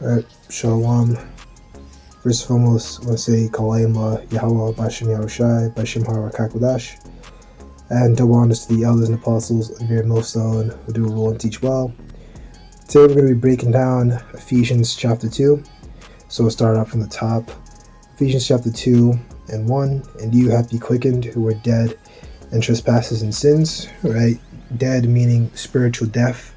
Alright, Shalom. First and foremost, I want to say Kalayim Yahweh Bashem Yahushai, Bashem Harakakodash, and double honors to the elders and apostles of your most and who do rule and teach well. Today we're going to be breaking down Ephesians chapter 2. So we'll start off from the top. Ephesians chapter 2 and 1. And you have be quickened who were dead in trespasses and sins, right? Dead meaning spiritual death.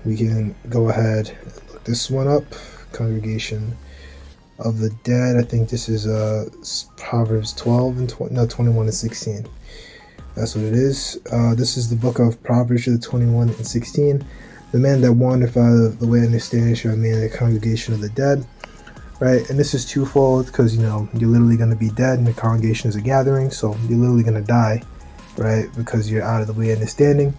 We can go ahead and look this one up. Congregation of the Dead. I think this is Proverbs 12 and 21 and 16. That's what it is. This is the book of Proverbs 21 and 16. The man that wandereth out of the way of understanding shall remain in the congregation of the dead. Right, and this is twofold because you're literally going to be dead and the congregation is a gathering, so you're literally going to die, right? Because you're out of the way of understanding.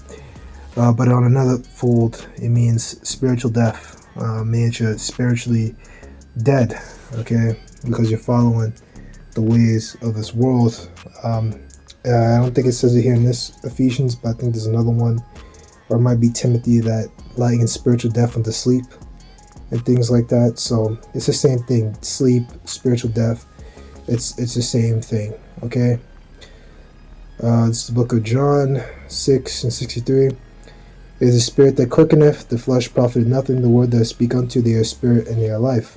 But on another fold, it means spiritual death. Means you're spiritually dead, okay? Because you're following the ways of this world. I don't think it says it here in this Ephesians, but I think there's another one, or it might be Timothy, that likens spiritual death unto sleep and things like that. So it's the same thing. Sleep, spiritual death. It's the same thing, okay? It's the book of John 6 and 63. It is the spirit that quickeneth, the flesh profiteth nothing. The word that I speak unto, they are spirit and they are life.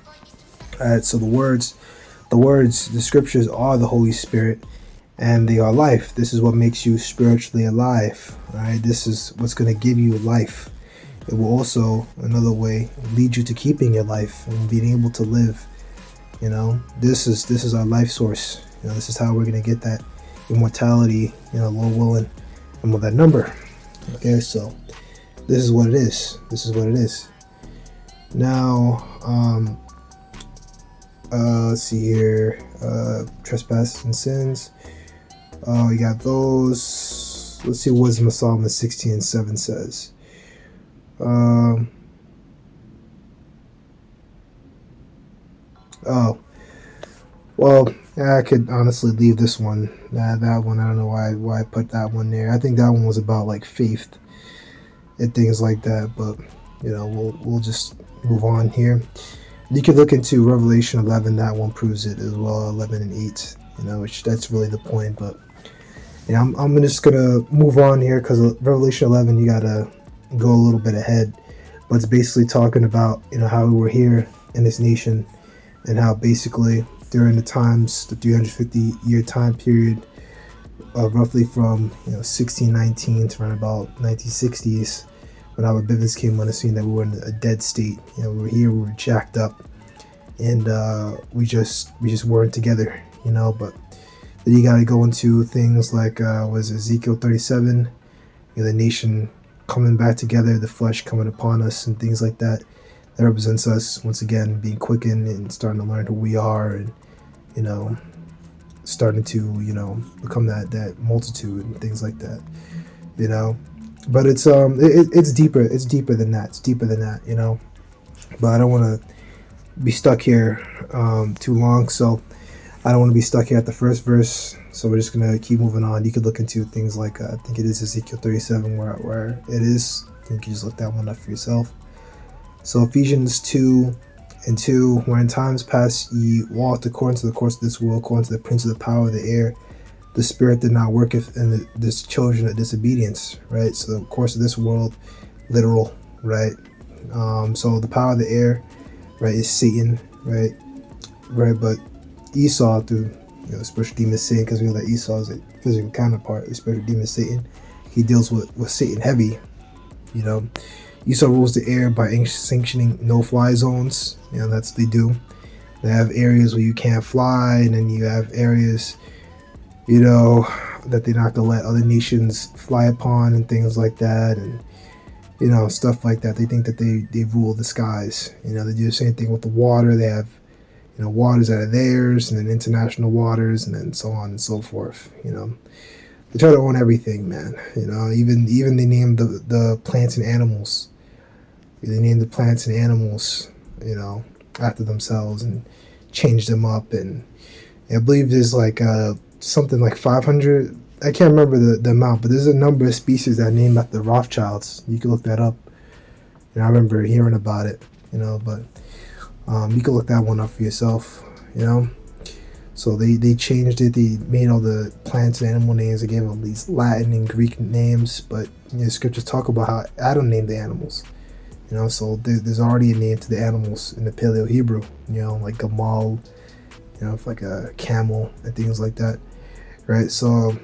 Alright, so the scriptures are the Holy Spirit and they are life. This is what makes you spiritually alive. Alright, this is what's going to give you life. It will also, another way, lead you to keeping your life and being able to live. This is our life source. This is how we're going to get that immortality, Lord willing, and with that number. Okay, so this is what it is. This is what it is. Now, let's see here. Trespasses and sins. You got those. Let's see what Wisdom of Solomon 16 and 7 says. Well, I could honestly leave this one. That one, I don't know why I put that one there. I think that one was about like faith and things like that, but we'll just move on here. You can look into Revelation 11. That one proves it as well. 11 and 8. Which that's really the point. But I'm just gonna move on here because Revelation 11, you gotta go a little bit ahead. But it's basically talking about how we were here in this nation and how basically during the 350-year time period, roughly from 1619 to around about 1960s, when our Bivens came on the scene, that we were in a dead state. We were here, we were jacked up, and we just weren't together. But then you got to go into things like was Ezekiel 37, the nation coming back together, the flesh coming upon us, and things like that. That represents us once again being quickened and starting to learn who we are, and starting to become that multitude and things like that. But it's deeper. It's deeper than that. But I don't want to be stuck here too long, so I don't want to be stuck here at the first verse. So we're just gonna keep moving on. You could look into things like I think it is Ezekiel 37 where it is. I think you can just look that one up for yourself. So Ephesians 2 and 2, where in times past ye walked according to the course of this world, according to the prince of the power of the air, the spirit that now worketh in this children of disobedience, right? So the course of this world, literal, right? So the power of the air, right, is Satan, right? But Esau, through spiritual demon Satan, because we know that Esau is a physical counterpart, the spiritual demon Satan. He deals with Satan heavy. Esau rules the air by sanctioning no-fly zones. That's what they do. They have areas where you can't fly, and then you have areas, that they're not gonna let other nations fly upon, and things like that, and stuff like that. They think that they rule the skies. They do the same thing with the water. They have waters that are theirs, and then international waters, and then so on and so forth. They try to own everything, man. Even they name the plants and animals. They name the plants and animals, after themselves and change them up. And I believe there's like something like 500. I can't remember the amount, but there's a number of species that are named after the Rothschilds. You can look that up. And I remember hearing about it, but you can look that one up for yourself, So they changed it. They made all the plants and animal names. They gave them these Latin and Greek names, but scriptures talk about how Adam named the animals. So there's already a name to the animals in the Paleo Hebrew. Like Gamal, like a camel and things like that, right? So,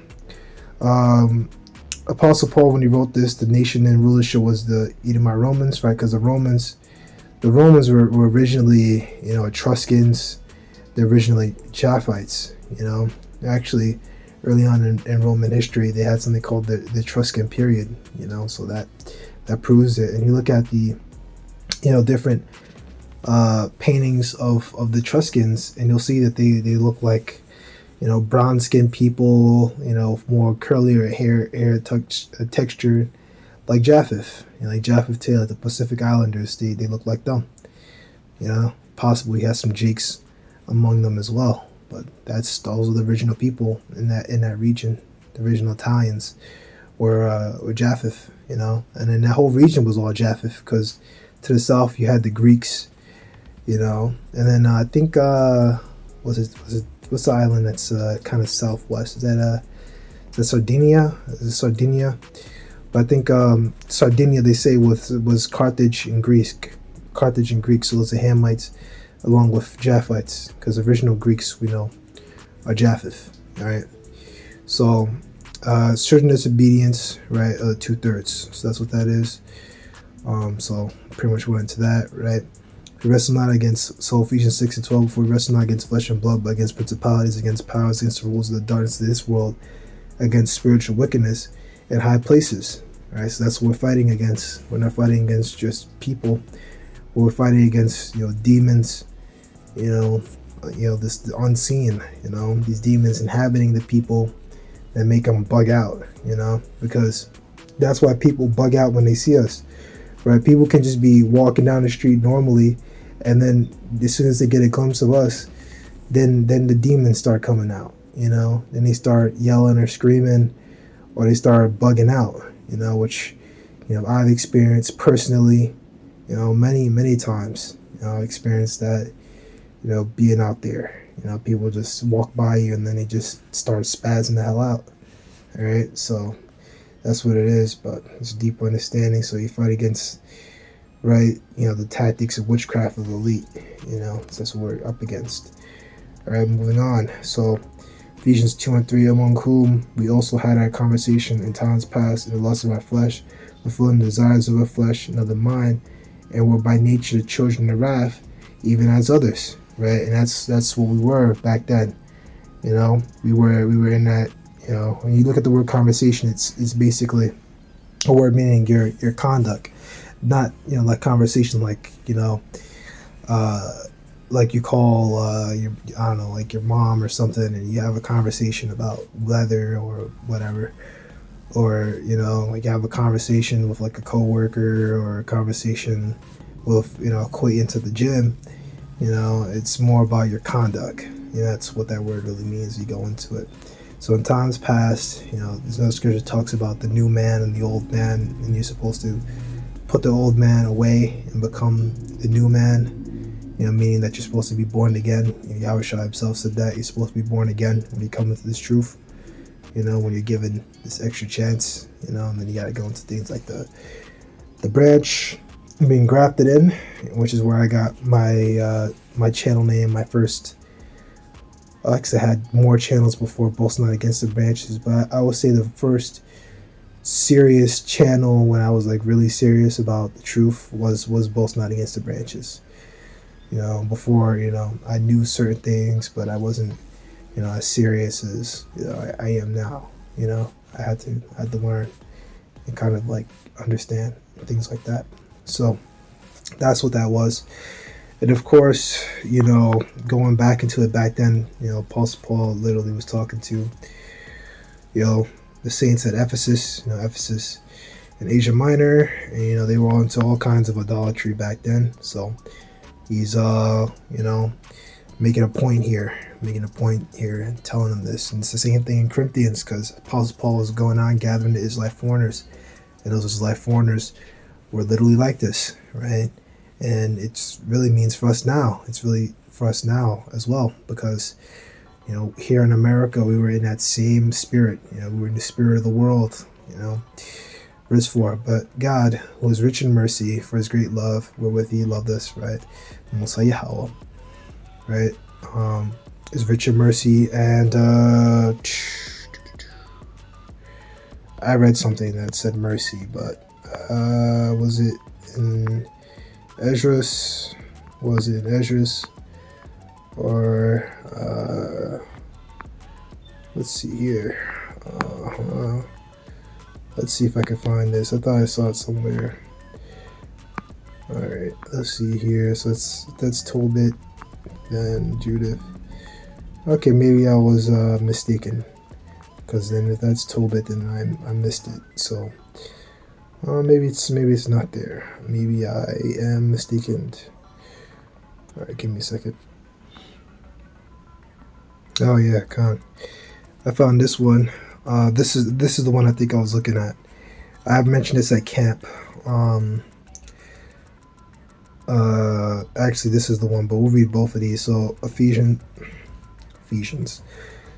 Apostle Paul, when he wrote this, the nation and rulership was the Edomite Romans, right? Because the Romans were originally, Etruscans. They're originally Japhites. Actually, early on in Roman history, they had something called the Etruscan period. So that proves it. And you look at the, different paintings of the Etruscans, and you'll see that they look like, bronze skinned people, more curlier hair texture, like Japheth, like Japheth Taylor, the Pacific Islanders. They look like them. Possibly has some Jakes among them as well, but those are the original people in that region. The original Italians were Japheth, and then that whole region was all Japheth, because to the south you had the Greeks, and then I think what's the island that's kind of southwest? Is that Sardinia? Is it Sardinia? But I think Sardinia, they say, was Carthage and Greek. So those are Hamites along with Japhites, because the original Greeks we know are Japheth. All right. So certain disobedience, right? 2/3. So that's what that is. So pretty much went into that, right? We wrestle not against, so Ephesians 6:12, for we wrestle not against flesh and blood, but against principalities, against powers, against the rules of the darkness of this world, against spiritual wickedness in high places. Right? So that's what we're fighting against. We're not fighting against just people. We're fighting against, demons, this unseen, these demons inhabiting the people that make them bug out, because that's why people bug out when they see us, right? People can just be walking down the street normally, and then as soon as they get a glimpse of us, then the demons start coming out, then they start yelling or screaming, or they start bugging out, which, I've experienced personally, many times. I've experienced that, being out there. People just walk by you and then they just start spazzing the hell out. All right, so that's what it is, but it's a deep understanding. So you fight against, right, the tactics of witchcraft of the elite, so that's what we're up against. All right, moving on. So Ephesians 2:3, among whom we also had our conversation in times past in the lust of our flesh, fulfilling the desires of our flesh and of the mind, and were by nature the children of wrath, even as others, right? And that's what we were back then. We were in that. When you look at the word conversation, it's basically a word meaning your conduct, not like conversation, like like you call your, I don't know, like your mom or something, and you have a conversation about weather or whatever. Or like you have a conversation with like a coworker, or a conversation with acquaintance at the gym. It's more about your conduct. That's what that word really means. You go into it. So in times past, there's no scripture that talks about the new man and the old man, and you're supposed to put the old man away and become the new man. Meaning that you're supposed to be born again. Yahushua himself said that you're supposed to be born again when you come into this truth. When you're given this extra chance, and then you got to go into things like the branch being grafted in, which is where I got my my channel name, my first. Because I had more channels before, both not against the branches, but I would say the first serious channel when I was like really serious about the truth was both not against the branches. Before I knew certain things, but I wasn't as serious as I am now. I had to learn and kind of like understand things like that. So that's what that was. And of course, going back into it back then, Apostle Paul literally was talking to the saints at Ephesus, Ephesus in Asia Minor, and they were all into all kinds of idolatry back then. So he's making a point here and telling them this. And it's the same thing in Corinthians, because Apostle Paul is going on gathering the Israelite foreigners, and those Israelite foreigners we're literally like this, right? And it's really means for us now. It's really for us now as well, because here in America, we were in that same spirit. We were in the spirit of the world. Verse 4, but God, who is rich in mercy, for his great love, wherewith he loved us, right? Most High Yahweh, right? Is rich in mercy, and I read something that said mercy, but was it in Esdras? Was it in Esdras? Or let's see here. Let's see if I can find this. I thought I saw it somewhere. All right, let's see here. So that's Tobit, then Judith. Okay, maybe I was mistaken, because then if that's Tobit, then I missed it. So maybe it's not there. Maybe I am mistaken. All right, give me a second. Oh yeah, con. I found this one. This is the one I think I was looking at. I have mentioned this at camp. Actually, this is the one, but we'll read both of these. So Ephesians,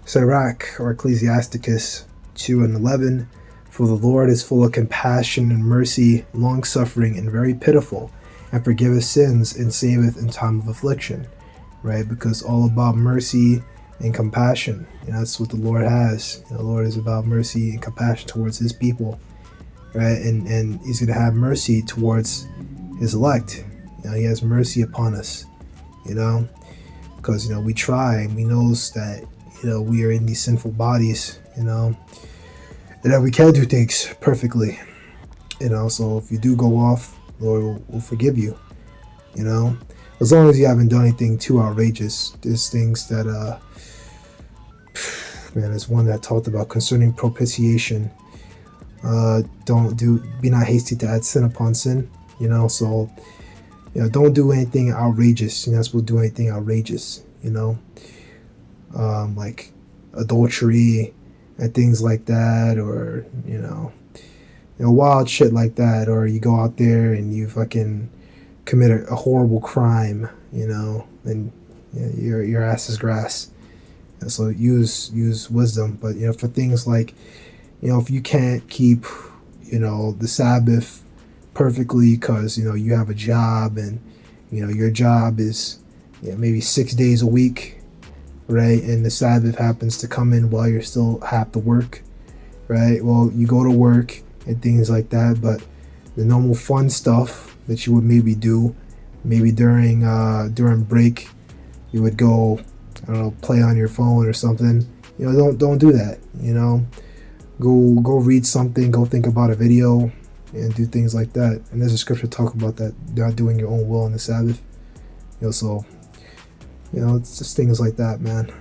Sirach or Ecclesiasticus 2:11. For the Lord is full of compassion and mercy, long suffering, and very pitiful, and forgiveth sins and saveth in time of affliction. Right, because all about mercy and compassion. That's what the Lord has. The Lord is about mercy and compassion towards his people, right? And he's going to have mercy towards his elect. He has mercy upon us, because we try, and we knows that we are in these sinful bodies, and that we can't do things perfectly, so if you do go off, Lord will forgive you, as long as you haven't done anything too outrageous. There's things that there's one that talked about concerning propitiation. Be not hasty to add sin upon sin, so don't do anything outrageous. You're not supposed to do anything outrageous, like adultery and things like that, or wild shit like that, or you go out there and you fucking commit a horrible crime, and your ass is grass. And so use wisdom. But for things like if you can't keep the Sabbath perfectly because you have a job, and your job is maybe 6 days a week, right, and the Sabbath happens to come in while you still have to work, right? Well, you go to work and things like that, but the normal fun stuff that you would maybe do, maybe during break, you would go, I don't know, play on your phone or something. Don't do that. Go read something, go think about a video, and do things like that. And there's a scripture talk about that, not doing your own will on the Sabbath. So it's just things like that, man.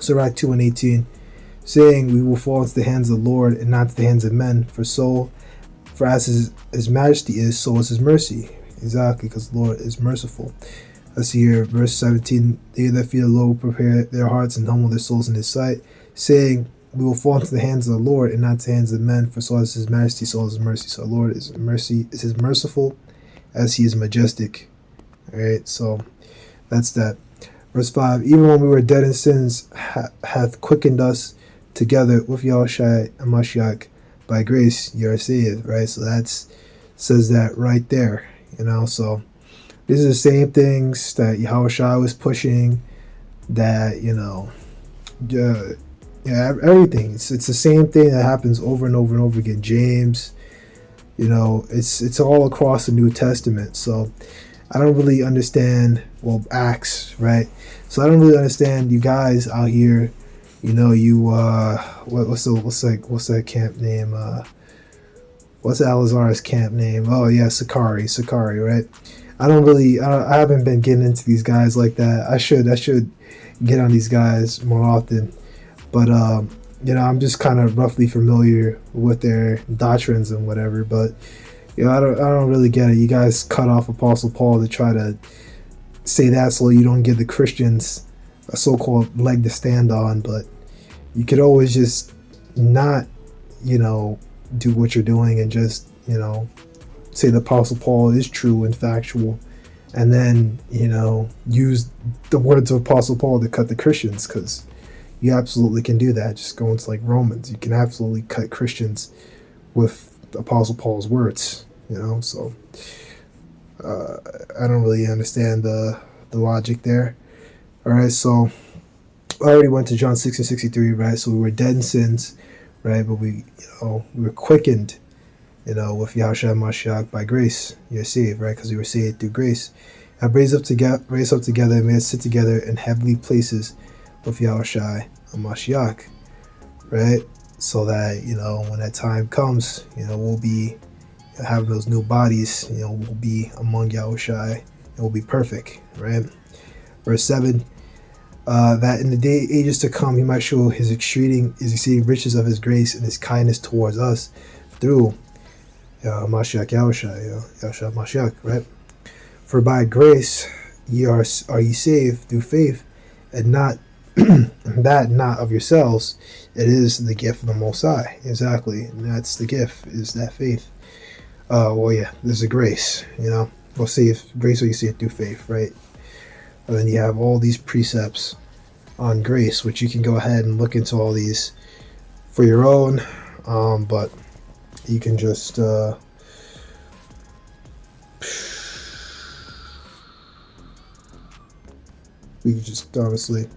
Sirach 2:18, saying, we will fall into the hands of the Lord and not to the hands of men. For as his majesty is, so is his mercy. Exactly, because the Lord is merciful. Let's see here, verse 17. They that fear the Lord will prepare their hearts and humble their souls in his sight, saying, we will fall into the hands of the Lord and not to the hands of men, for so is his majesty, so is his mercy. So the Lord is as merciful as he is majestic. Alright, so that's that. Verse 5, even when we were dead in sins, hath quickened us together with Yahushua and Mashiach. By grace you are saved, right? So says that right there, so these are the same things that Yahushua was pushing, that everything. It's the same thing that happens over and over and over again. James, it's all across the New Testament. So I don't really understand, Acts, right? So I don't really understand you guys out here, what's that camp name? What's Alazar's camp name? Oh yeah, Sakari, right? I haven't been getting into these guys like that. I should get on these guys more often. But I'm just kind of roughly familiar with their doctrines and whatever. But I don't really get it. You guys cut off Apostle Paul to try to say that so you don't give the Christians a so-called leg to stand on. But you could always just not, do what you're doing and just, say the Apostle Paul is true and factual, and then use the words of Apostle Paul to cut the Christians, because you absolutely can do that. Just go into like Romans, you can absolutely cut Christians with Apostle Paul's words. So I don't really understand the logic there. All right, so I already went to John 6:63, right? So we were dead in sins, right? But we were quickened, with Yahushua Mashiach by grace. You're saved, right? Because we were saved through grace. And raised up together, and made us sit together in heavenly places with Yahushua Mashiach, right? So that when that time comes, we'll be having those new bodies. We'll be among Yahushua, and we'll be perfect, right? Verse 7. That in the ages to come he might show his exceeding riches of his grace and his kindness towards us through Mashiach Yahushua, Yahushua Mashiach, right? For by grace are ye saved through faith, and not that not of yourselves. It is the gift of the Most High. Exactly, and that's the gift, is that faith. There's a grace, We'll see if grace or you see it through faith, right? And then you have all these precepts on grace, which you can go ahead and look into all these for your own, but you can just we could just honestly,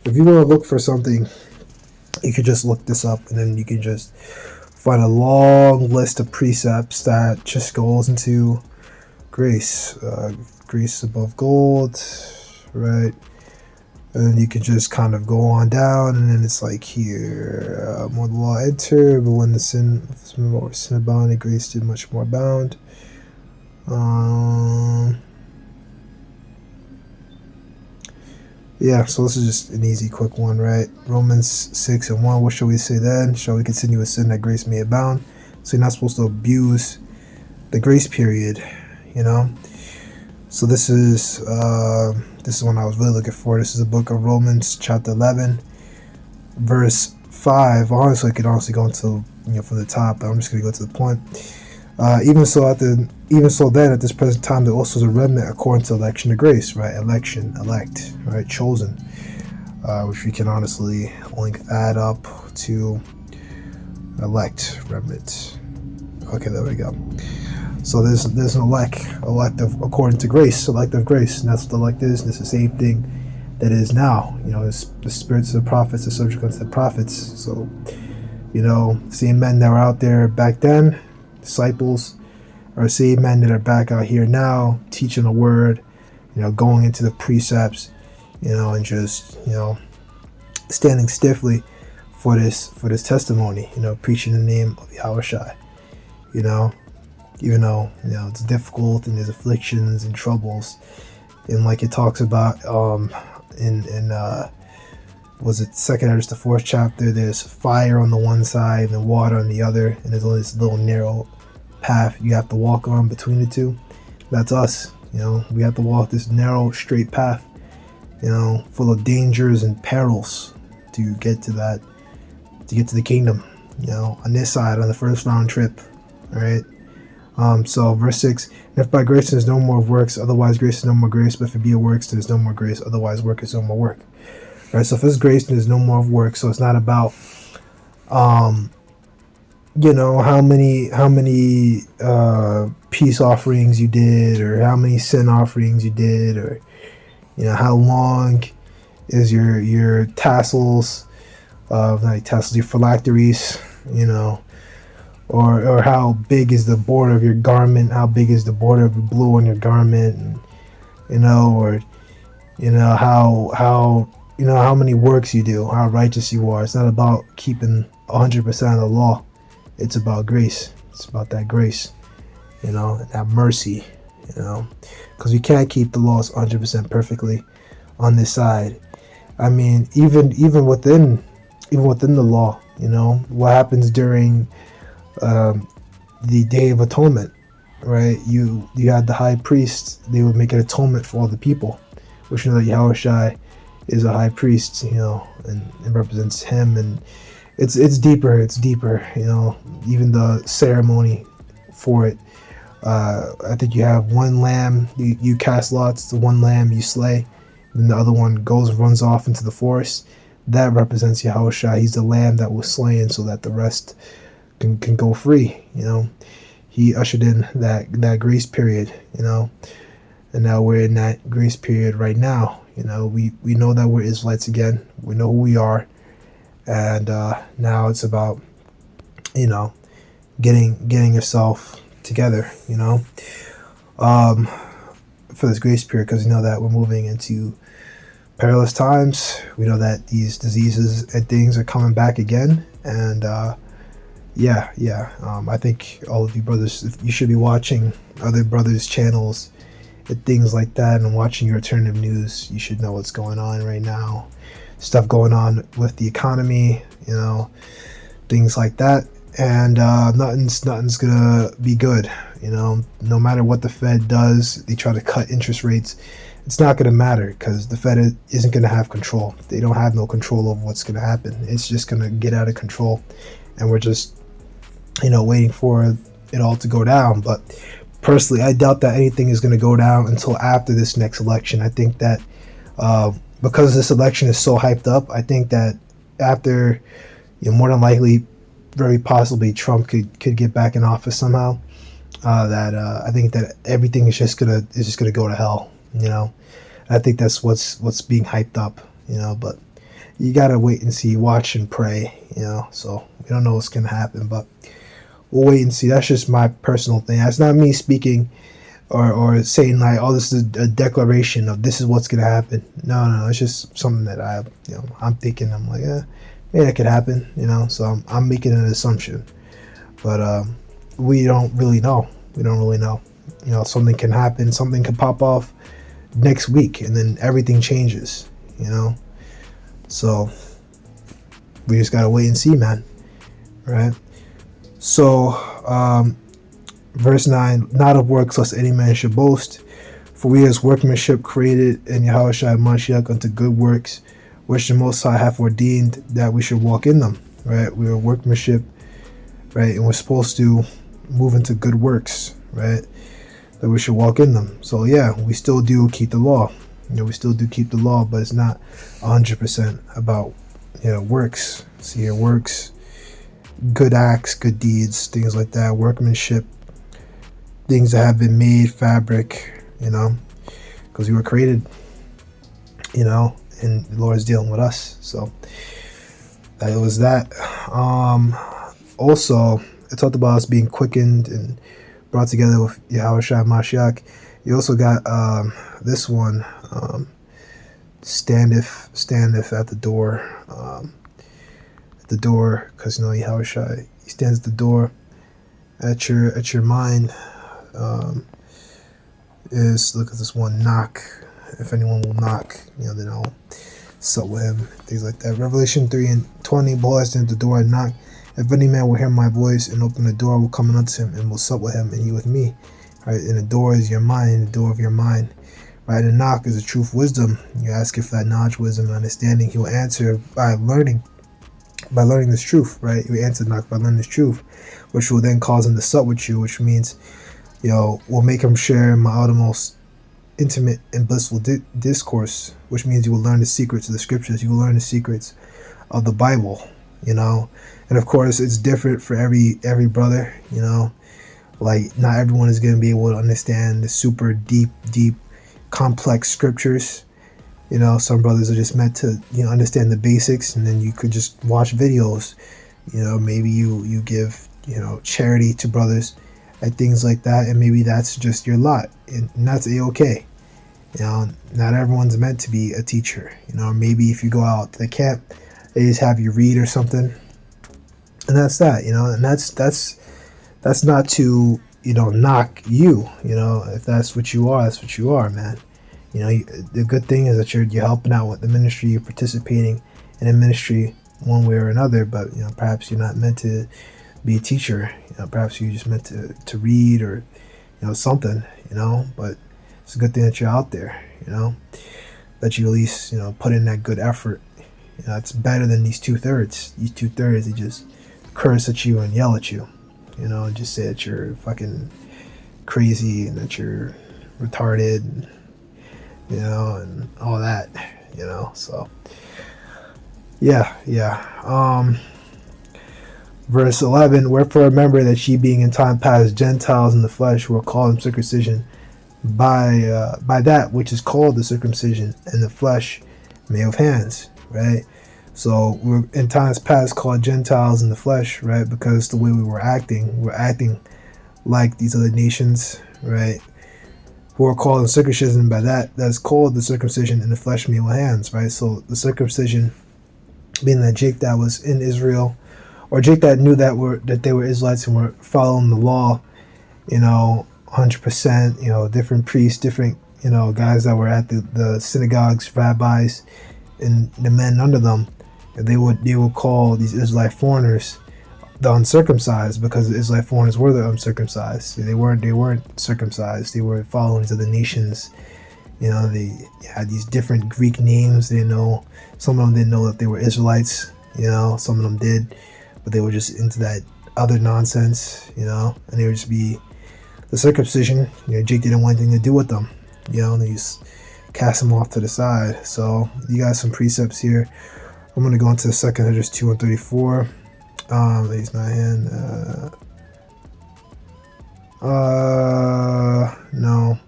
if you want to look for something, you could just look this up, and then you can just find a long list of precepts that just goes into grace. Grace above gold, right? And then you can just kind of go on down, and then it's like here, more the law entered, but when the sin abounded, grace did much more abound. So this is just an easy, quick one, right? Romans 6:1. What shall we say then? Shall we continue with sin that grace may abound? So you're not supposed to abuse the grace period, So this is one I was really looking for. This is the book of Romans, chapter 11, verse 5. Honestly, I could go into from the top, but I'm just going to go to the point. Even so then, at this present time, there also is a remnant according to election of grace, right? Elect, right? Chosen, which we can honestly link that up to elect, remnant. Okay, there we go. So there's an elective according to grace, elective grace, and that's what the elect is. And it's the same thing that is now. It's the spirits of the prophets are subject unto the prophets. So, same men that were out there back then, disciples, are same men that are back out here now, teaching the word, going into the precepts, and just standing stiffly for this testimony, preaching the name of Yahushua, even though it's difficult and there's afflictions and troubles, and like it talks about in was it 2nd Esdras the 4th chapter, there's fire on the one side and water on the other, and there's only this little narrow path you have to walk on between the two. That's us. We have to walk this narrow straight path, full of dangers and perils to get to the kingdom, on this side, on the first round trip. All right. So verse 6, and if by grace there's no more of works, otherwise grace is no more grace, but if it be of works, there's no more grace, otherwise work is no more work. Right, so if it's grace, there's no more of work. So it's not about how many peace offerings you did, or how many sin offerings you did, or how long is your tassels, your phylacteries, or how big is the border of your garment, how big is the border of the blue on your garment, and, how many works you do, how righteous you are. It's not about keeping 100% of the law. It's about grace. It's about that grace, and that mercy, because we can't keep the laws 100% perfectly on this side. I mean, even within the law, what happens during the Day of Atonement, right? You had the high priest. They would make an atonement for all the people, which that Yahushua is a high priest, and it represents him, and it's deeper. Even the ceremony for it I think you have one lamb, you cast lots, the one lamb you slay, then the other one goes and runs off into the forest. That represents Yahushua. He's the lamb that was slain so that the rest can go free. He ushered in that grace period, and now we're in that grace period right now. We know that we're Israelites again. We know who we are, and now it's about getting yourself together. Um, for this grace period, because we know that we're moving into perilous times. We know that these diseases and things are coming back again, and I think all of you brothers, you should be watching other brothers' channels and things like that, and watching your alternative news. You should know what's going on right now, stuff going on with the economy, things like that, and nothing's gonna be good. No matter what the Fed does, they try to cut interest rates. It's not going to matter because the Fed isn't going to have control. They don't have no control over what's going to happen. It's just going to get out of control, and we're just waiting for it all to go down. But personally, I doubt that anything is going to go down until after this next election. I think that because this election is so hyped up, I think that after, more than likely, very possibly Trump could get back in office somehow. I think that everything is just gonna go to hell. I think that's what's being hyped up. But you gotta wait and see, watch and pray. So we don't know what's gonna happen, but we'll wait and see. That's just my personal thing. That's not me speaking or saying like, oh, this is a declaration of this is what's gonna happen. No, it's just something that I'm thinking. I'm like, maybe that could happen. So I'm making an assumption, but we don't really know. Something can happen. Something can pop off next week, and then everything changes. So we just gotta wait and see, man. Right? So, verse 9: Not of works, lest any man should boast. For we as workmanship created in Yahushua Mashiach unto good works, which the Most High hath ordained that we should walk in them. Right? We are workmanship, right? And we're supposed to move into good works, right? That we should walk in them. So yeah, we still do keep the law. We still do keep the law, but it's not 100% about works. See here, works, good acts, good deeds, things like that, workmanship, things that have been made, fabric, because we were created, and the Lord is dealing with us. So that was that. Also, it talked about us being quickened and brought together with Yahushua Mashiach. You also got this one, standeth at the door, because Yahushua, he stands at the door at your mind. Is look at this one, knock. If anyone will knock, then I'll sup with him. Things like that. Revelation 3:20. Behold, I stand at the door and knock. If any man will hear my voice and open the door, I will come in unto him and will sup with him and he with me. Right? And the door is your mind, the door of your mind. Right? And knock is the truth, wisdom. You ask him for that knowledge, wisdom, and understanding. He will answer by learning this truth. Right? You answer knock by learning this truth, which will then cause him to sup with you, which means, will make him share my uttermost intimate and blissful discourse, which means you will learn the secrets of the scriptures. You will learn the secrets of the Bible. And of course it's different for every brother. Like not everyone is going to be able to understand the super deep complex scriptures. Some brothers are just meant to understand the basics, and then you could just watch videos. Maybe you give charity to brothers and things like that, and maybe that's just your lot, and that's a-okay. Not everyone's meant to be a teacher. Maybe if you go out to the camp, they just have you read or something, and that's that. And that's not to knock you. If that's what you are, that's what you are, man. The good thing is that you're helping out with the ministry, you're participating in a ministry one way or another, but perhaps you're not meant to be a teacher. Perhaps you're just meant to read or something. But it's a good thing that you're out there. That you at least put in that good effort. It's better than these 2/3. These 2/3, they just curse at you and yell at you. And just say that you're fucking crazy and that you're retarded, you know, and all that, you know. So yeah. Verse 11, wherefore remember that ye being in time past Gentiles in the flesh were called circumcision by that which is called the circumcision in the flesh made of hands, right? So we're in times past called Gentiles in the flesh, right? Because the way we're acting like these other nations, right? Who are called circumcision by that's called the circumcision in the flesh made with hands, right? So the circumcision being that Jake that was in Israel, or Jake that knew that they were Israelites and were following the law, you know, 100%, you know, different priests, different, you know, guys that were at the synagogues, rabbis, and the men under them, they would call these Israelite foreigners the uncircumcised, because the Israelite foreigners were the uncircumcised. They weren't circumcised. They were following these other nations. You know, they had these different Greek names. They know some of them didn't know that they were Israelites. You know, some of them did, but they were just into that other nonsense. You know, and they would just be the circumcision. You know, Jake didn't want anything to do with them. You know, and they just cast them off to the side. So you got some precepts here. I'm going to go into 2 Esdras 2:34. He's not in. No.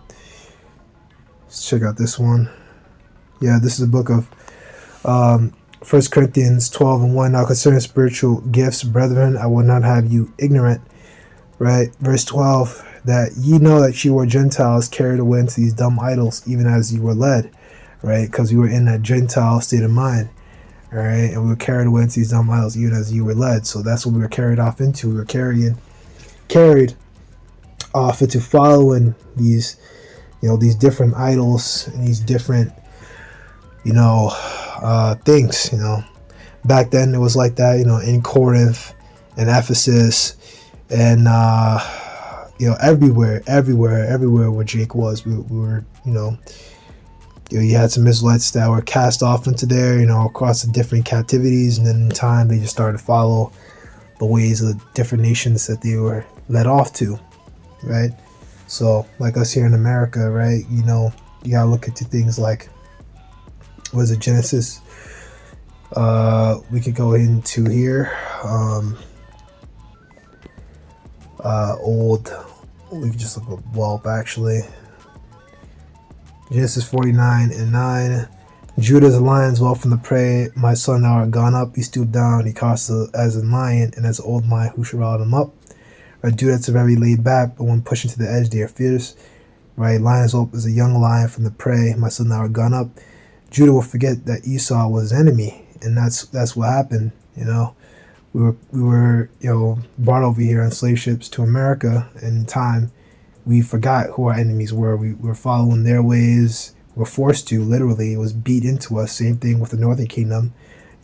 Let's check out this one. Yeah, this is the book of 1 Corinthians 12:1. Now concerning spiritual gifts, brethren, I will not have you ignorant. Right? Verse 12. That ye know that you were Gentiles carried away into these dumb idols, even as you were led. Right? Because you were in that Gentile state of mind. All right, and we were carried away into these dumb idols, even as you were led. So that's what we were carried off into. We were carried off into following these, you know, these different idols and these different, you know, things. You know, back then it was like that. You know, in Corinth and Ephesus, and you know, everywhere where Jake was, we were, you know. You had some Israelites that were cast off into there, you know, across the different captivities, and then in time they just started to follow the ways of the different nations that they were led off to, right? So, like us here in America, right, you know, you gotta look into things like, what is it, Genesis? We could go into here, we could just look up Whelp, actually. Genesis 49:9. Judah's lions well from the prey. My son, thou art gone up. He stooped down. He cast as a lion, and as an old lion, who shall rile him up? Right, Judah's are very laid back, but when pushing to the edge, they are fierce. Right, lion's whelp is a young lion from the prey. My son, thou art gone up. Judah will forget that Esau was his enemy, and that's what happened. You know, we were you know, brought over here on slave ships to America, and in time we forgot who our enemies were. We were following their ways. We were forced to, literally. It was beat into us. Same thing with the Northern Kingdom.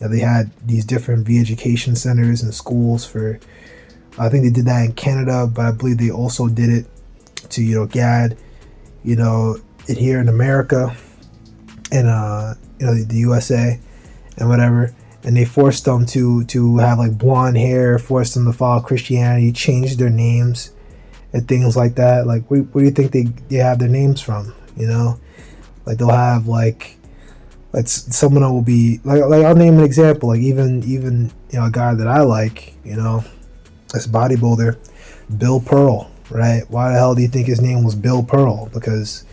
You know, they had these different re-education centers and schools for, I think they did that in Canada, but I believe they also did it to, you know, GAD, you know, it here in America and, you know, the USA and whatever. And they forced them to have like blonde hair, forced them to follow Christianity, changed their names and things like that. Like, where do you think they have their names from? You know, like they'll have like some of them will be like I'll name an example. Like even you know, a guy that I like, you know, this bodybuilder, Bill Pearl, right? Why the hell do you think his name was Bill Pearl? Because,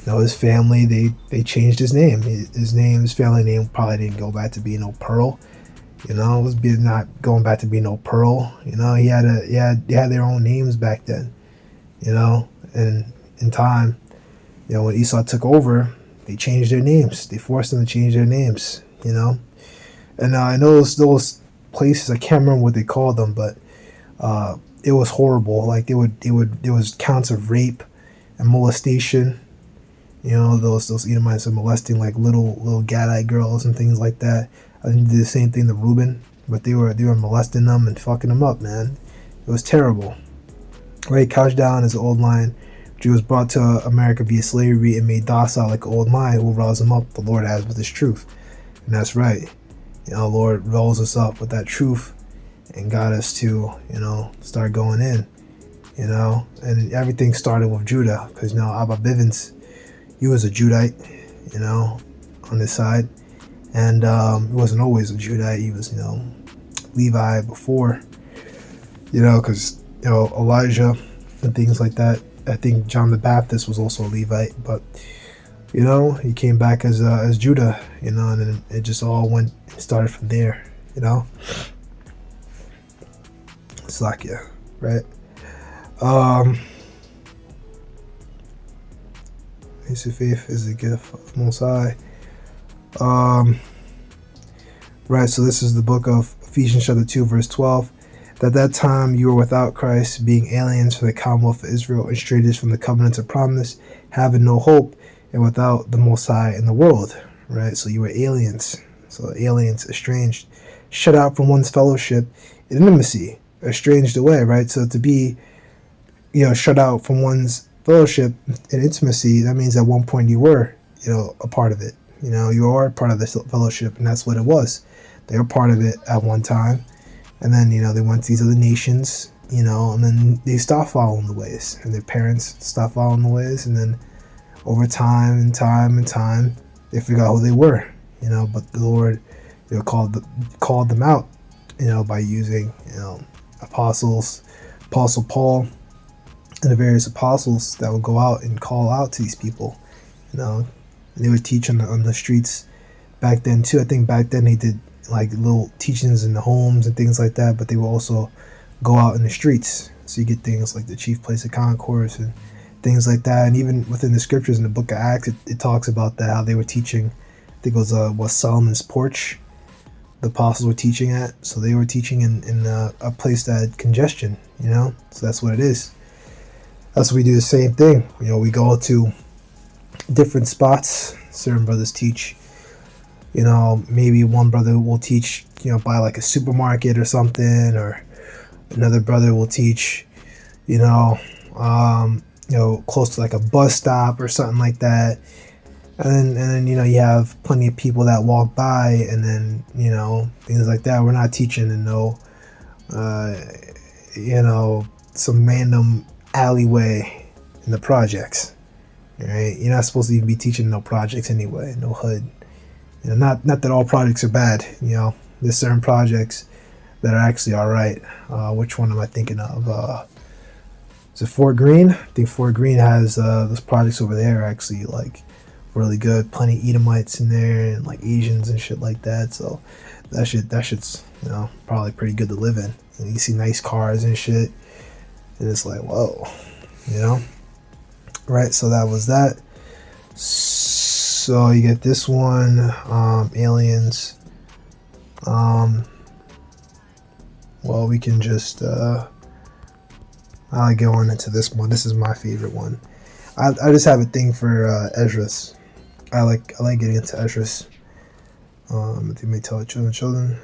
you know, his family they changed his name. His family name probably didn't go back to being no Pearl. You know, it was not going back to being no Pearl. You know, they had their own names back then. You know, and in time, you know, when Esau took over, they changed their names. They forced them to change their names, you know. And I know those places, I can't remember what they called them, but it was horrible. Like there was counts of rape and molestation. You know, those Edomites are molesting like little Gadite girls and things like that. I think they did the same thing to Reuben, but they were molesting them and fucking them up, man. It was terrible. Right, couched down as an old lion. Jew was brought to America via slavery and made docile like an old lion who will rouse him up. The Lord has with his truth. And that's right. You know, the Lord rose us up with that truth and got us to, you know, start going in. and everything started with Judah, because Abba Bivens, he was a Judite, on this side, and he wasn't always a Judite. He was Levi before, because Elijah and things like that. I think John the Baptist was also a Levite, but he came back as Judah, and then it just all started from there, Slakia, right? His faith is a gift of Most High. Right, so this is the book of Ephesians chapter 2, verse 12. At that time you were without Christ, being aliens from the commonwealth of Israel and strangers from the covenants of promise, having no hope, and without the Most High in the world. Right, so you were aliens. So aliens, estranged, shut out from one's fellowship and intimacy, estranged away. Right, so to be, shut out from one's fellowship and intimacy, that means at one point you were, a part of it. You are part of the fellowship, and that's what it was. They were part of it at one time, and then they went to these other nations, and then they stopped following the ways, and their parents stopped following the ways, and then over time and time, they forgot who they were, But the Lord, called them out, by using Apostle Paul, and the various apostles that would go out and call out to these people, and they would teach on the streets back then too. I think back then they did like little teachings in the homes and things like that, but they would also go out in the streets. So you get things like the chief place of concourse and things like that. And even within the scriptures in the book of Acts, it talks about that, how they were teaching. I think it was Solomon's porch the apostles were teaching at. So they were teaching in a place that had congestion, so that's what it is. That's what we do, the same thing. We go to different spots. Certain brothers teach, maybe one brother will teach, by like a supermarket or something, or another brother will teach, close to like a bus stop or something like that. And then you have plenty of people that walk by, and then things like that. We're not teaching in some random alleyway in the projects. Right? You're not supposed to even be teaching no projects anyway, no hood. Not that all projects are bad. There's certain projects that are actually all right. Which one am I thinking of? Is it Fort Greene? I think Fort Greene has those projects over there are actually like really good. Plenty of Edomites in there and like Asians and shit like that. So that shit's probably pretty good to live in. And you see nice cars and shit, and it's like whoa, Right, so that was that. So you get this one, aliens. Well, we can just I'll go on into this one. This is my favorite one. I just have a thing for Esdras. I like getting into Esdras. They may tell children.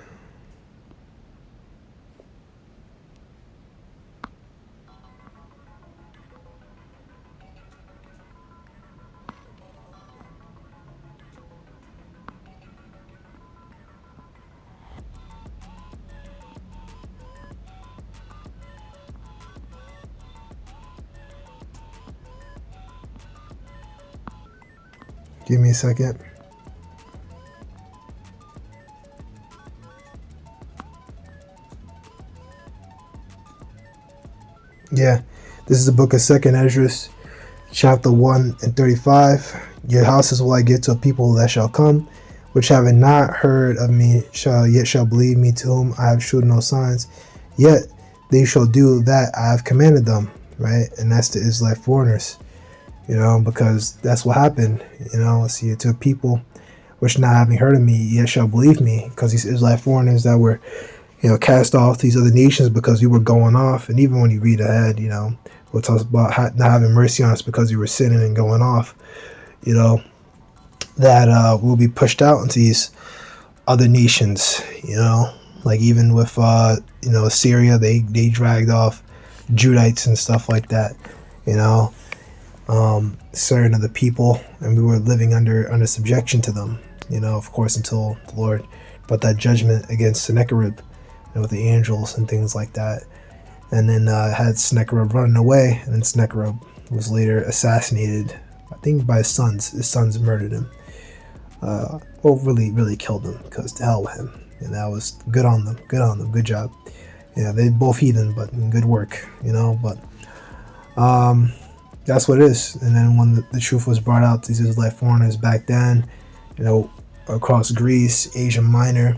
Give me a second. Yeah, this is the book of 2nd Esdras, chapter 1 and 35. Your houses will I give to a people that shall come, which having not heard of me shall believe me, to whom I have shewed no signs, yet they shall do that I have commanded them. Right, and that's the Israelite foreigners. Because that's what happened. See, to people which not having heard of me yet shall believe me, because these Israelite foreigners that were, cast off to these other nations because we were going off. And even when you read ahead, we'll talk about not having mercy on us because we were sinning and going off, that we'll be pushed out into these other nations, like even with, Assyria, they dragged off Judites and stuff like that, certain of the people, and we were living under subjection to them, of course, until the Lord brought that judgment against Sennacherib, with the angels and things like that. and then had Sennacherib running away, and then Sennacherib was later assassinated, I think by his sons. His sons murdered him, or really killed him, because to hell with him. And that was good on them, good job. Yeah, they both heathen, but good work, but that's what it is. And then when the truth was brought out to these Israelite foreigners back then, across Greece, Asia Minor,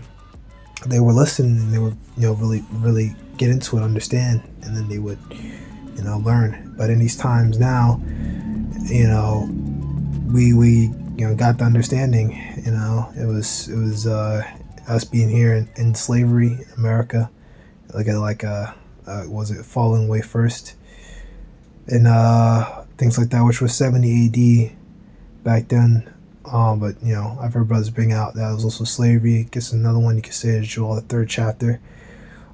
they were listening, and they would, really get into it, understand, and then they would, learn. But in these times now, we got the understanding. It was us being here in slavery in America, was it falling away first, and things like that, which was 70 AD back then. But I've heard brothers bring out that was also slavery. I guess another one you could say is Joel, the 3rd chapter.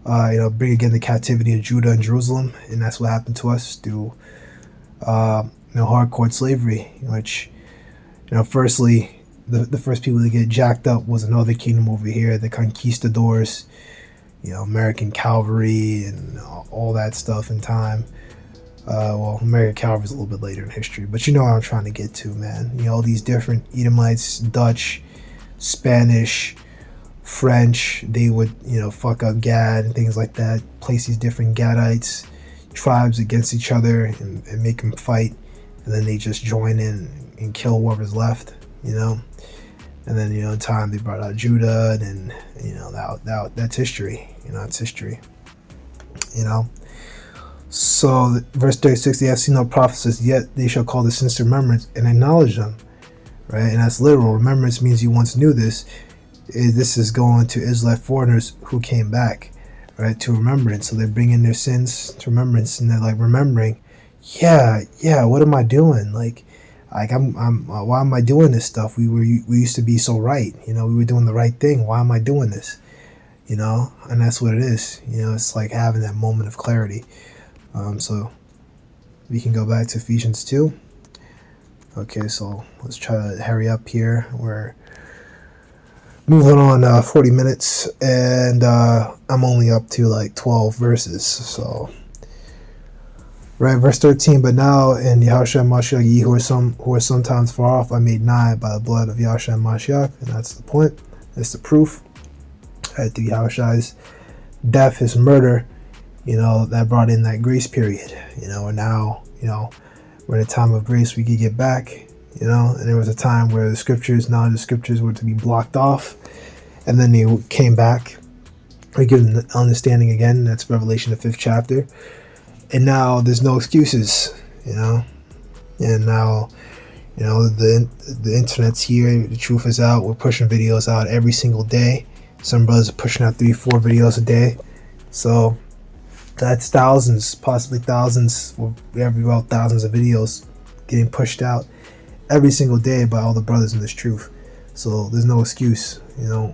Bring again the captivity of Judah and Jerusalem, and that's what happened to us through hardcore slavery, which firstly, the first people to get jacked up was another kingdom over here, the conquistadors, American cavalry and all that stuff in time. American cavalry is a little bit later in history, but what I'm trying to get to, man. All these different Edomites, Dutch, Spanish, French, they would, fuck up Gad and things like that, place these different Gadites, tribes against each other and make them fight, and then they just join in and kill whoever's left, And then, in time they brought out Judah, and that's history, it's history, So, verse 36, they have seen no prophecies, yet they shall call the sins to remembrance and acknowledge them, right? And that's literal. Remembrance means you once knew this. This is going to Israelite foreigners who came back, right, to remembrance. So they're bringing their sins to remembrance, and they're like remembering, yeah, what am I doing? Like I'm why am I doing this stuff? We used to be so right, we were doing the right thing. Why am I doing this? And that's what it is. It's like having that moment of clarity. So we can go back to Ephesians 2. Okay, so let's try to hurry up here. We're moving on 40 minutes, and I'm only up to like 12 verses. So, right, verse 13. But now in Yahushua and Mashiach, ye who are sometimes far off, I made nigh by the blood of Yahushua and Mashiach, and that's the point. That's the proof. Right, through Yahushua's death, his murder, that brought in that grace period. And now, we're in a time of grace. We could get back. And there was a time where the scriptures were to be blocked off, and then they came back. We give them the understanding again. That's Revelation, the 5th chapter. And now there's no excuses, And now, the internet's here. The truth is out. We're pushing videos out every single day. Some brothers are pushing out 3-4 videos a day. So that's thousands, possibly thousands. We have about thousands of videos getting pushed out every single day by all the brothers in this truth. So there's no excuse,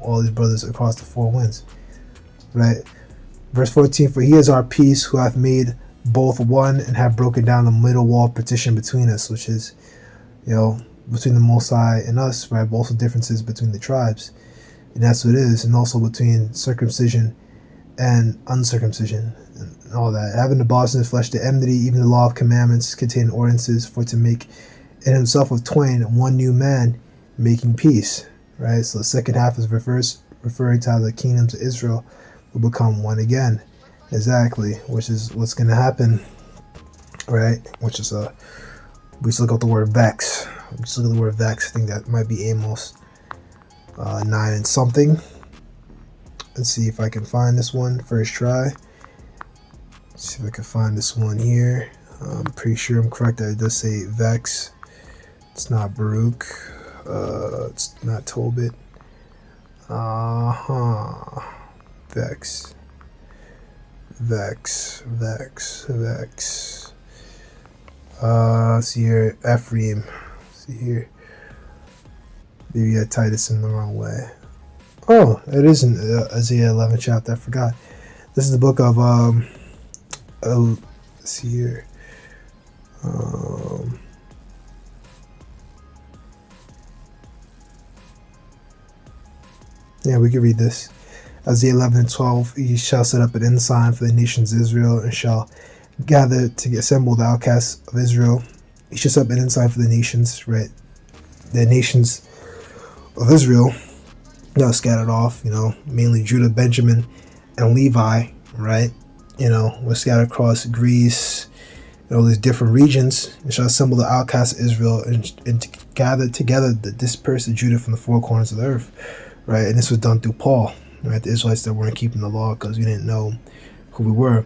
all these brothers across the 4 winds, right? Verse 14, for he is our peace, who hath made both one, and have broken down the middle wall of partition between us, which is, between the Most High and us, right? But also differences between the tribes, and that's what it is, and also between circumcision and uncircumcision, and all that. Having abolished in his flesh the enmity, even the law of commandments containing ordinances, for to make in himself of twain one new man, making peace, right? So the second half is referring to how the kingdoms of Israel will become one again. Exactly, which is what's going to happen, right? Which is we just look at the word vex. I think that might be Amos 9 and something. Let's see if I can find this one first try. Let's see if I can find this one here. I'm pretty sure I'm correct that it does say vex. It's not Baruch. It's not Tobit. Vex. See here, Ephraim. See here. Maybe I tied this in the wrong way. Oh, it is in Isaiah 11 chapter. I forgot. This is the book of let's see here. Yeah, we can read this. Isaiah 11 and 12, he shall set up an ensign for the nations of Israel, and shall gather to assemble the outcasts of Israel. He shall set up an ensign for the nations, right? The nations of Israel, scattered off, mainly Judah, Benjamin, and Levi, right? Were scattered across Greece and all these different regions, and shall assemble the outcasts of Israel, and to gather together the dispersed of Judah from the four corners of the earth, right? And this was done through Paul, right? The Israelites that weren't keeping the law because we didn't know who we were,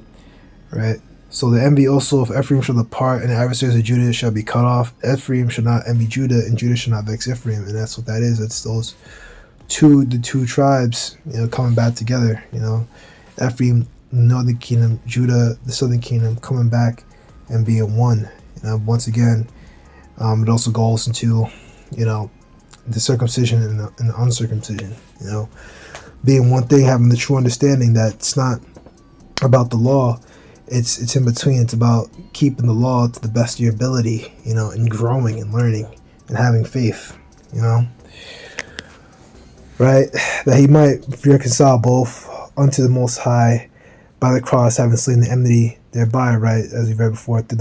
right? So the envy also of Ephraim shall depart, and the adversaries of Judah shall be cut off. Ephraim shall not envy Judah, and Judah shall not vex Ephraim. And that's what that is. That's those the two tribes, coming back together. Ephraim, the northern kingdom, Judah, the southern kingdom, coming back and being one. Once again, it also goes into, the circumcision and the uncircumcision. Being one thing, having the true understanding that it's not about the law. It's in between. It's about keeping the law to the best of your ability, and growing and learning and having faith, right? That he might reconcile both unto the Most High by the cross, having slain the enmity thereby, right? As we read before, through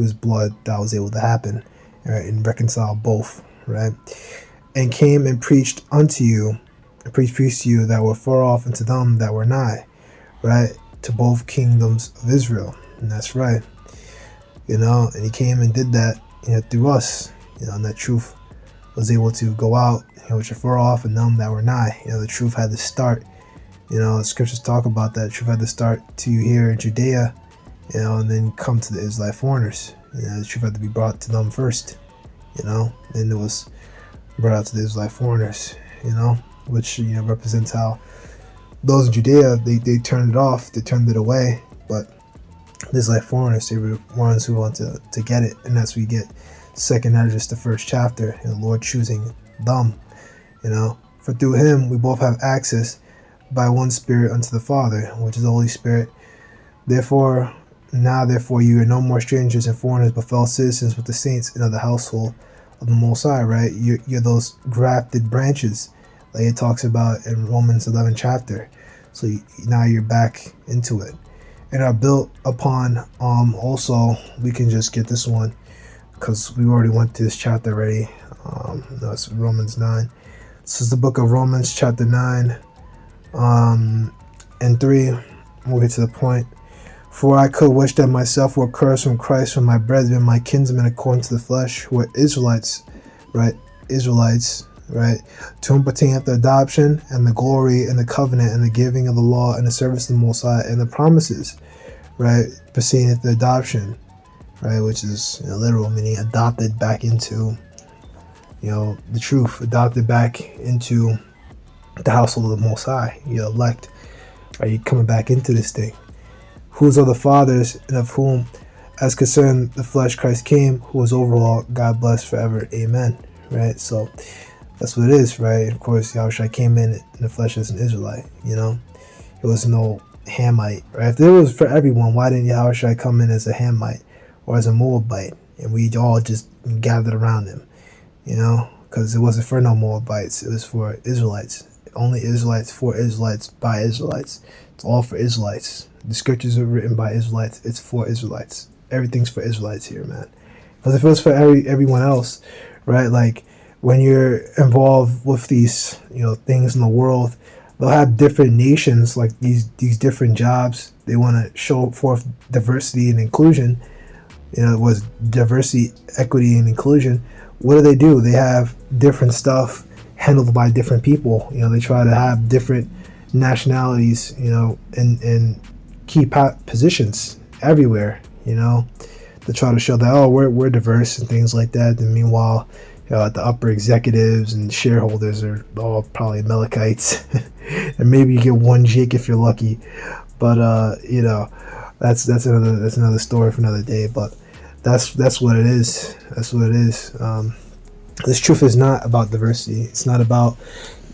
his blood, that was able to happen, right? And reconcile both, right? And came and preached unto you, and preached peace to you that were far off, and to them that were nigh, right? To both kingdoms of Israel. And that's right. And he came and did that, through us, and that truth was able to go out, which are far off, and them that were nigh. The truth had to start. The scriptures talk about that. The truth had to start to you here in Judea, and then come to the Israelite foreigners. The truth had to be brought to them first, then it was brought out to the Israelite foreigners, which, represents how those in Judea, they turned it off, they turned it away, but the Israelite foreigners, they were ones who want to get it, and that's where you get 2nd Esdras, the 1st chapter, the Lord choosing them, for through him we both have access by one Spirit unto the Father, which is the Holy Spirit. Therefore you are no more strangers and foreigners, but fellow citizens with the saints and of the household of the Most High, right? You're those grafted branches, like it talks about in Romans 11 chapter. So now you're back into it, and are built upon. Also, we can just get this one because we already went to this chapter already. No, it's Romans 9. This is the book of Romans chapter 9, and 3. We'll get to the point. For I could wish that myself were cursed from Christ, from my brethren, my kinsmen according to the flesh, who are Israelites, right? Israelites, right? To whom pertaineth the adoption and the glory and the covenant and the giving of the law and the service of the Most High and the promises, right? Pertaineth the adoption, right? Which is literal, meaning adopted back into, the truth, adopted back into the household of the Most High. You're elect, right? You're coming back into this thing. Whose are the fathers, and of whom, as concerned the flesh, Christ came, who is over all, God bless forever. Amen. Right? So that's what it is, right? Of course, Yahushua came in the flesh as an Israelite, It was no Hamite, right? If it was for everyone, why didn't Yahushua come in as a Hamite or as a Moabite, and we all just gathered around him, Because it wasn't for no Moabites. It was for Israelites. Only Israelites, for Israelites, by Israelites. It's all for Israelites. The scriptures are written by Israelites. It's for Israelites. Everything's for Israelites here, man. Because if it was for everyone else, right? Like when you're involved with these, things in the world, they'll have different nations, like these different jobs. They want to show forth diversity and inclusion. It was diversity, equity, and inclusion. What do? They have different stuff handled by different people. They try to have different nationalities, in key positions everywhere, to try to show that, we're diverse and things like that. And meanwhile, the upper executives and shareholders are all probably Amalekites, and maybe you get one Jake if you're lucky. But that's another story for another day. But that's what it is. That's what it is. This truth is not about diversity. It's not about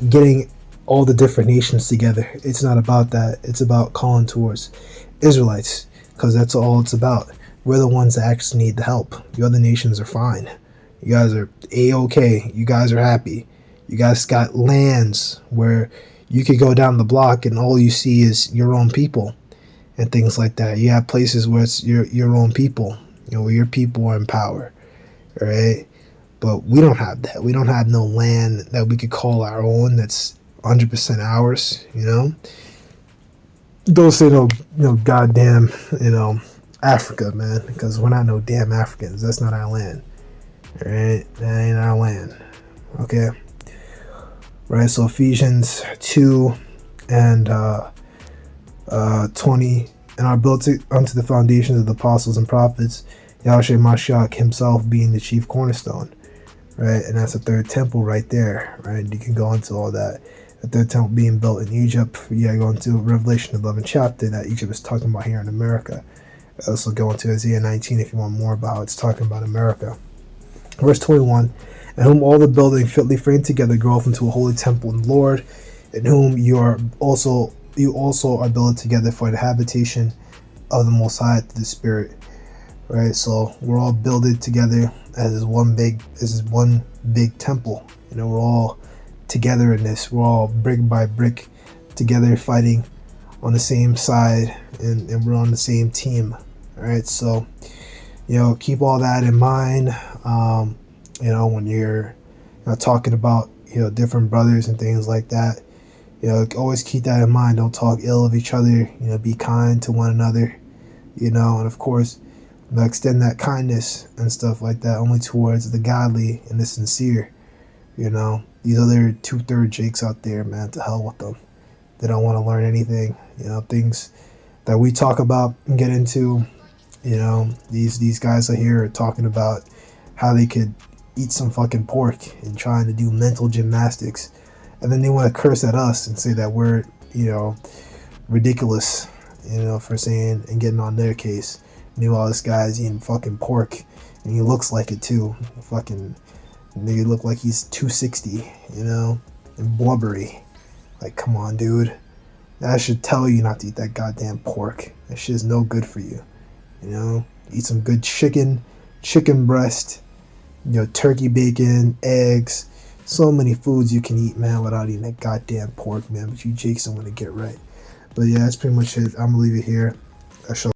getting all the different nations together. It's not about that. It's about calling towards Israelites, because that's all it's about. We're the ones that actually need the help. The other nations are fine. You guys are A-okay. You guys are happy. You guys got lands where you could go down the block and all you see is your own people and things like that. You have places where it's your own people, where your people are in power, right? But we don't have that. We don't have no land that we could call our own. That's 100% ours. Don't say no goddamn Africa, man, because we're not no damn Africans. That's not our land, right? That ain't our land. Okay, right. So Ephesians 2 and 20, and are built unto the foundations of the apostles and prophets, Yahushua Mashiach himself being the chief cornerstone, right? And that's the third temple right there, right? You can go into all that. The third temple being built in Egypt. Yeah, go into Revelation 11 chapter that Egypt is talking about here in America. Also go into Isaiah 19 if you want more about how it's talking about America. Verse 21, in whom all the building fitly framed together groweth into a holy temple in the Lord, in whom you also are built together for the habitation of the Most High through the Spirit. Right, so we're all builded together as one big temple. We're all together in this. We're all brick by brick together, fighting on the same side, and we're on the same team. All right, so keep all that in mind. When you're talking about different brothers and things like that. Always keep that in mind. Don't talk ill of each other. Be kind to one another. And of course, extend that kindness and stuff like that only towards the godly and the sincere. These other 2/3 jakes out there, man, to hell with them. They don't want to learn anything. Things that we talk about and get into. These guys are here talking about how they could eat some fucking pork and trying to do mental gymnastics, and then they want to curse at us and say that we're ridiculous, for saying and getting on their case. Meanwhile, this guy's eating fucking pork, and he looks like it too. Fucking nigga look like he's 260, and blubbery. Like, come on, dude. That should tell you not to eat that goddamn pork. That shit is no good for you. Eat some good chicken breast, turkey bacon, eggs. So many foods you can eat, man, without eating that goddamn pork, man. But you jakes don't want to get right. But yeah, that's pretty much it. I'm gonna leave it here. I shall